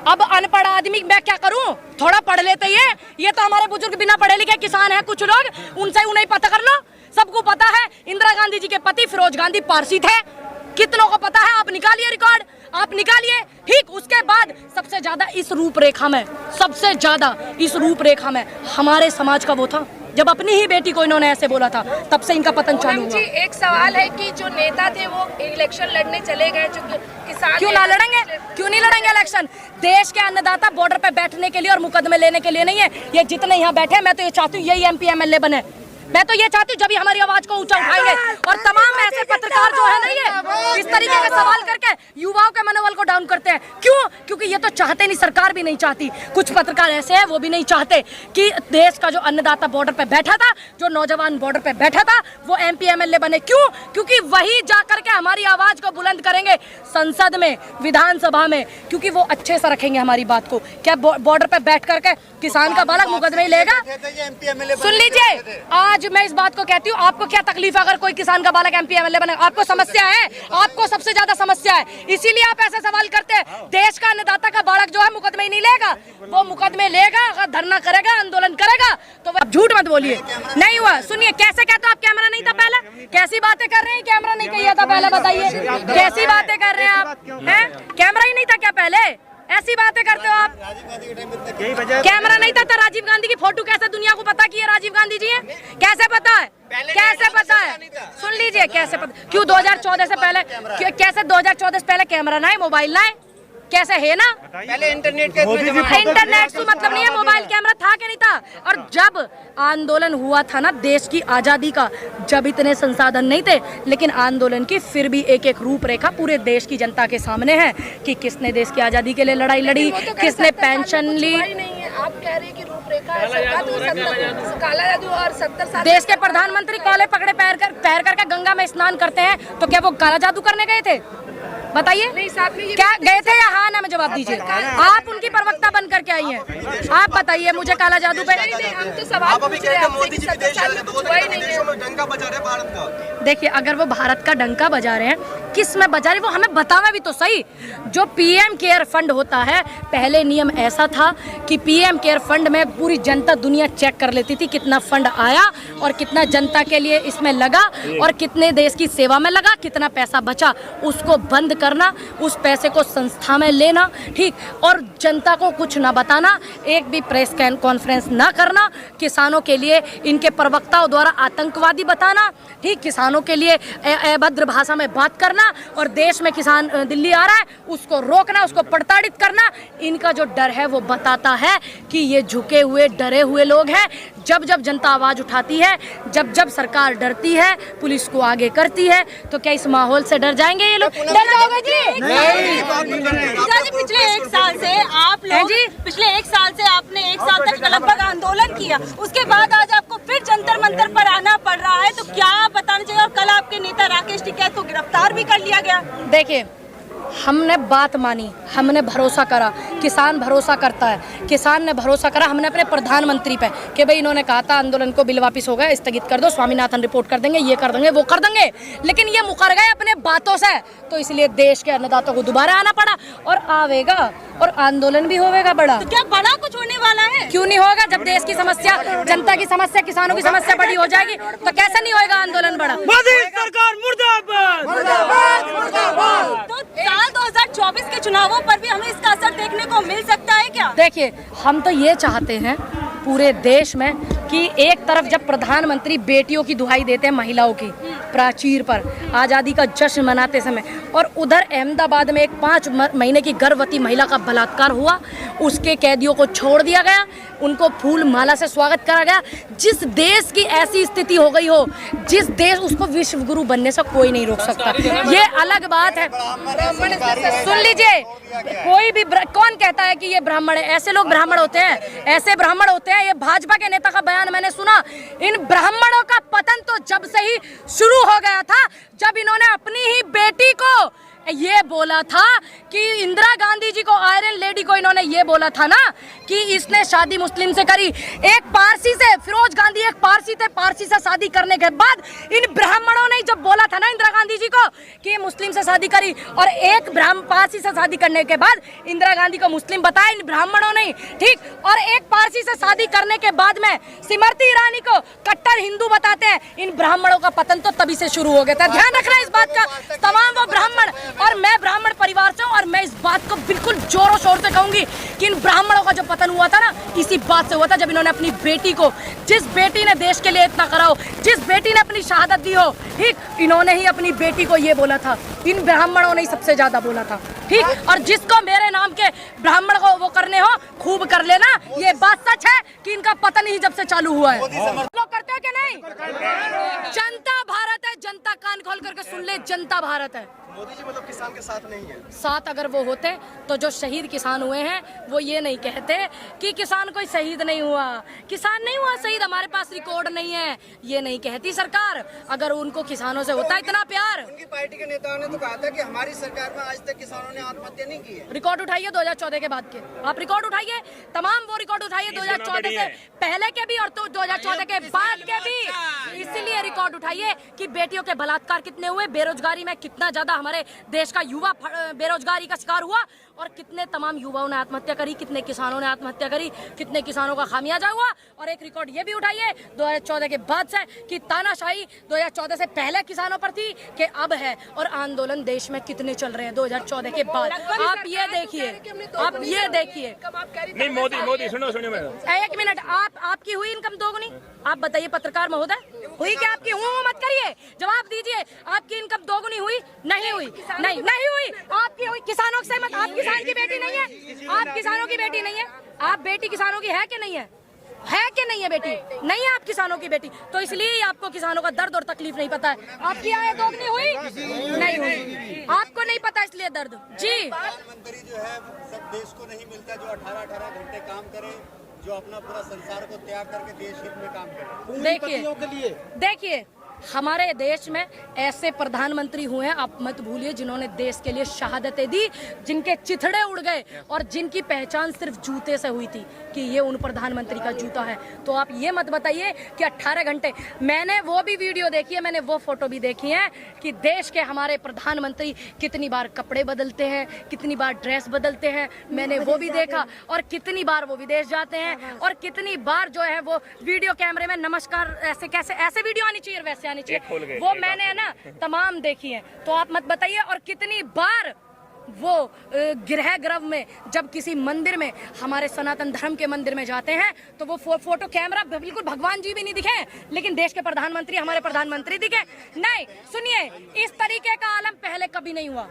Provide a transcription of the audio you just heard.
अब अनपढ़ आदमी मैं क्या करूं, थोड़ा पढ़ लेते ये तो हमारे बुजुर्ग बिना पढ़े लिखे किसान हैं कुछ लोग, उनसे उन्हें पता कर लो। सबको पता है इंदिरा गांधी जी के पति फिरोज गांधी पारसी थे, कितनों को पता है? आप निकालिए रिकॉर्ड, आप निकालिए। ठीक, उसके बाद सबसे ज्यादा इस रूपरेखा में, सबसे ज्यादा इस रूपरेखा में हमारे समाज का वो था जब अपनी ही बेटी को इन्होंने ऐसे बोला था, तब से इनका पतन चालू हुआ। जी एक सवाल है कि जो नेता थे वो इलेक्शन लड़ने चले गए, जो किसान क्यों ना लड़ेंगे, क्यों नहीं लड़ेंगे इलेक्शन? देश के अन्नदाता बॉर्डर पे बैठने के लिए और मुकदमे लेने के लिए नहीं है। ये जितने यहाँ बैठे, मैं तो ये चाहती हूँ यही MP MLA बने। मैं तो ये चाहती हूँ जब भी हमारी आवाज को ऊंचा उठाएंगे और तमाम ऐसे पत्रकार जो है ना ये इस तरीके के सवाल करके युवाओं के मनोबल को डाउन करते हैं। क्यों? क्योंकि ये तो चाहते नहीं, सरकार भी नहीं चाहती। कुछ पत्रकार ऐसे हैं वो भी नहीं चाहते कि देश का जो अन्नदाता बॉर्डर पे बैठा था, जो नौजवान बॉर्डर पे बैठा था, वो MP MLA बने। क्यों? क्योंकि वही जा करके हमारी आवाज को बुलंद करेंगे संसद में, विधानसभा में, क्योंकि वो अच्छे से रखेंगे हमारी बात को। क्या बॉर्डर पे बैठ करके किसान का बालक मुकदमे लेगा? सुन लीजिए, आज मैं इस बात को कहती हूँ, आपको क्या तकलीफ है अगर कोई किसान का बालक MP MLA बने? आपको समस्या है, आपको सबसे ज्यादा समस्या है, इसीलिए आप ऐसे सवाल करते हैं। देश का अन्नदाता का बालक जो है मुकदमे ही नहीं लेगा, वो मुकदमे लेगा अगर धरना करेगा, आंदोलन करेगा। तो आप झूठ मत बोलिए, नहीं हुआ। सुनिए, कैसे कहते हो आप? कैमरा नहीं था पहले? कैसी बातें कर रहे हैं? कैमरा नहीं किया था पहले, बताइए कैसी बातें कर रहे हैं आप? हैं, कैमरा ही नहीं था क्या पहले? ऐसी बातें करते हो आप? कैमरा नहीं था तो राजीव गांधी की फोटो कैसे दुनिया को पता कि ये राजीव गांधी जी हैं? कैसे पता है? कैसे पता है? सुन लीजिए, कैसे पता? क्यों 2014 से पहले, कैसे 2014 से पहले कैमरा ना है, मोबाइल ना है? कैसे है ना? पहले इंटरनेट से मतलब नहीं है, मोबाइल कैमरा था कि नहीं था? और जब आंदोलन हुआ था ना देश की आजादी का, जब इतने संसाधन नहीं थे, लेकिन आंदोलन की फिर भी एक एक रूपरेखा पूरे देश की जनता के सामने है कि किसने देश की आजादी के लिए लड़ाई लड़ी, किसने पेंशन ली। आप कह रहे हैं कि रूपरेखा काला जादू और 70 साल देश के प्रधानमंत्री काले पकड़े पैर करके गंगा में स्नान करते हैं, तो क्या वो काला जादू करने गए थे? बताइए, क्या गए थे या हाँ ना में जवाब दीजिए। आप उनकी प्रवक्ता बन करके आई हैं, आप बताइए मुझे काला जादू पे। हम तो सवाल पूछ रहे हैं मोदी जी विदेश में डंका बजा रहे हैं भारत का। देखिए, अगर वो भारत का डंका बजा रहे हैं, किस में बजा रहे वो हमें बतावे भी तो सही। जो PM केयर फंड होता है, पहले नियम ऐसा था कि PM केयर फंड में पूरी जनता दुनिया चेक कर लेती थी कितना फंड आया और कितना जनता के लिए इसमें लगा और कितने देश की सेवा में लगा, कितना पैसा बचा। उसको बंद करना, उस पैसे को संस्था में लेना, ठीक, और जनता को कुछ ना बताना, एक भी प्रेस कॉन्फ्रेंस ना करना, किसानों के लिए इनके प्रवक्ताओं द्वारा आतंकवादी बताना, ठीक, किसानों के लिए अभद्र भाषा में बात करना और देश में किसान दिल्ली आ रहा है उसको रोकना, उसको प्रताड़ित करना। इनका जो डर है वो बताता है कि ये झुके हुए डरे हुए लोग हैं। जब जब जनता आवाज उठाती है, जब जब सरकार डरती है, पुलिस को आगे करती है, तो क्या इस माहौल से डर जाएंगे ये लोग? डर जाओगे जी? पिछले 1 साल से आप लोग पिछले 1 साल से आपने 1 साल तक लगभग आंदोलन किया, उसके बाद आज आपको फिर जंतर मंतर पर आना पड़ रहा है, तो क्या बताना चाहिए? और कल आपके नेता राकेश टिकैत को गिरफ्तार भी कर लिया गया। देखिए, हमने बात मानी, हमने भरोसा करा, किसान भरोसा करता है, किसान ने भरोसा करा हमने अपने प्रधानमंत्री पे कि भाई इन्होंने कहा था आंदोलन को बिल वापस हो गया, स्थगित कर दो, स्वामीनाथन रिपोर्ट कर देंगे, ये कर देंगे, वो कर देंगे, लेकिन ये मुकर गए अपने बातों से। तो इसलिए देश के अन्नदाताओं को दोबारा आना पड़ा और आवेगा और आंदोलन भी होगा बड़ा। तो क्या बड़ा कुछ होने वाला है? क्यों नहीं होगा? जब देश की समस्या, जनता की समस्या, किसानों की समस्या बड़ी हो जाएगी तो कैसे नहीं होगा आंदोलन बड़ा? मोदी सरकार मुर्दाबाद, मुर्दाबाद, मुर्दाबाद। तो साल 2024 के चुनावों पर भी हमें इसका असर देखने को मिल सकता है क्या? देखिए, हम तो ये चाहते हैं पूरे देश में कि एक तरफ जब प्रधानमंत्री बेटियों की दुहाई देते हैं, महिलाओं की प्राचीर पर आज़ादी का जश्न मनाते समय, और उधर अहमदाबाद में एक 5 महीने की गर्भवती महिला का बलात्कार हुआ, उसके कैदियों को छोड़ दिया गया, उनको फूल माला से स्वागत करा गया। जिस देश की ऐसी स्थिति हो गई हो, जिस देश, उसको विश्व गुरु बनने से कोई नहीं रोक सकता। ये अलग बात है। सुन लीजिए, कोई भी कौन कहता है कि ये ब्राह्मण है? ऐसे लोग ब्राह्मण होते हैं, ऐसे ब्राह्मण होते हैं। ये भाजपा के नेता का बयान मैंने सुना, इन ब्राह्मणों का पतन तो जब से ही शुरू हो गया था, जब इन्होंने अपनी ही बेटी को ये बोला था कि इंदिरा गांधी जी को आयरन लेडी गांधी को इन्होंने ये बोला था ना कि इसने शादी मुस्लिम से करी, एक पारसी से, फिरोज गांधी एक पारसी थे, पारसी से शादी करने के बाद इन ब्राह्मणों ने जब बोला था ना इंदिरा गांधी जी को कि ये मुस्लिम से शादी करी, और एक पारसी से शादी करने के बाद इंदिरा गांधी को मुस्लिम बताया इन ब्राह्मणों ने, ठीक, और एक पारसी से शादी करने के बाद में स्मृति ईरानी को कट्टर हिंदू बताते हैं। इन ब्राह्मणों का पतन तो तभी से शुरू हो गया था। ध्यान रखना इस बात का, तमाम वो ब्राह्मण, और मैं ब्राह्मण परिवार से हूँ, और मैं इस बात को बिल्कुल जोरों शोर से कहूंगी कि इन ब्राह्मणों का जो पतन हुआ था ना, इसी बात से हुआ था जब इन्होंने अपनी बेटी को, जिस बेटी ने देश के लिए इतना करा हो, जिस बेटी ने अपनी शहादत दी हो, ठीक, इन्होंने ही अपनी बेटी को ये बोला था, इन ब्राह्मणों ने ही सबसे ज्यादा बोला था, ठीक। और जिसको मेरे नाम के ब्राह्मण को वो करने हो खूब कर लेना, ये बात सच है कि इनका पतन ही जब से चालू हुआ है। लोग करते हो क्या? नहीं, जनता भारत है, जनता कान खोल करके सुन ले, जनता भारत है। मोदी जी मतलब किसान के साथ नहीं है। साथ अगर वो होते तो जो शहीद किसान हुए हैं वो ये नहीं कहते कि किसान कोई शहीद नहीं हुआ, किसान नहीं हुआ शहीद, हमारे पास रिकॉर्ड नहीं है, ये नहीं कहती सरकार। अगर उनको किसानों से होता इतना प्यार। उनकी पार्टी के नेताओं ने तो कहा था कि हमारी सरकार में आज तक किसानों ने आत्महत्या नहीं की है। रिकॉर्ड उठाइए 2014 के बाद के, आप रिकॉर्ड उठाइए, तमाम वो रिकॉर्ड उठाइए 2014 से पहले के भी और तो 2014 के बाद के भी। इसीलिए रिकॉर्ड उठाइए कि बेटियों के बलात्कार कितने हुए, बेरोजगारी में कितना ज्यादा हमारे देश का युवा बेरोजगारी का शिकार हुआ, और कितने तमाम युवाओं ने आत्महत्या करी, कितने किसानों ने आत्महत्या करी, कितने किसानों का खामियाजा हुआ। और एक रिकॉर्ड ये भी उठाइए 2014 के बाद से कि तानाशाही 2014 से पहले किसानों पर थी कि अब है, और आंदोलन देश में कितने चल रहे हैं 2014 के बाद। आप ये देखिए, आप ये देखिए। नहीं मोदी सुनो एक मिनट, आपकी हुई इनकम दोगुनी? आप बताइए पत्रकार महोदय, हुई क्या आपकी? हूँ मत करिए, जवाब दीजिए। आपकी इनकम दोगुनी हुई? नहीं हुई, नहीं हुई। आपकी हुई? किसानों से मत, आप किसान की बेटी नहीं है, आप किसानों की बेटी नहीं है, आप बेटी किसानों की है कि नहीं है? है कि नहीं है बेटी? नहीं है आप किसानों की बेटी, तो इसलिए आपको किसानों का दर्द और तकलीफ नहीं पता है। आपकी आय दोगुनी हुई? नहीं हुई, आपको नहीं पता इसलिए दर्द। जी, प्रधानमंत्री जो है सब देश को नहीं मिलता जो 18-18 घंटे काम करे, जो अपना पूरा संसार को त्याग करके देश हित में काम करे। देखिए हमारे देश में ऐसे प्रधानमंत्री हुए हैं, आप मत भूलिए, जिन्होंने देश के लिए शहादतें दी, जिनके चिथड़े उड़ गए और जिनकी पहचान सिर्फ जूते से हुई थी कि ये उन प्रधानमंत्री का जूता है। तो आप ये मत बताइए कि 18 घंटे, मैंने वो भी वीडियो देखी है, मैंने वो फोटो भी देखी है कि देश के हमारे प्रधानमंत्री कितनी बार कपड़े बदलते हैं, कितनी बार ड्रेस बदलते हैं, मैंने वो भी देखा। और कितनी बार वो विदेश जाते हैं, और कितनी बार जो है वो वीडियो कैमरे में नमस्कार, ऐसे कैसे, ऐसे वीडियो आनी चाहिए, वैसे आनी चाहिए, वो मैंने है ना तमाम देखी है। तो आप मत बताइए। और कितनी बार वो गृह में जब किसी मंदिर में, हमारे सनातन धर्म के मंदिर में जाते हैं, तो वो फोटो कैमरा, बिल्कुल भगवान जी भी नहीं दिखे, लेकिन देश के प्रधानमंत्री, हमारे प्रधानमंत्री दिखे। नहीं, सुनिए, इस तरीके का आलम पहले कभी नहीं हुआ।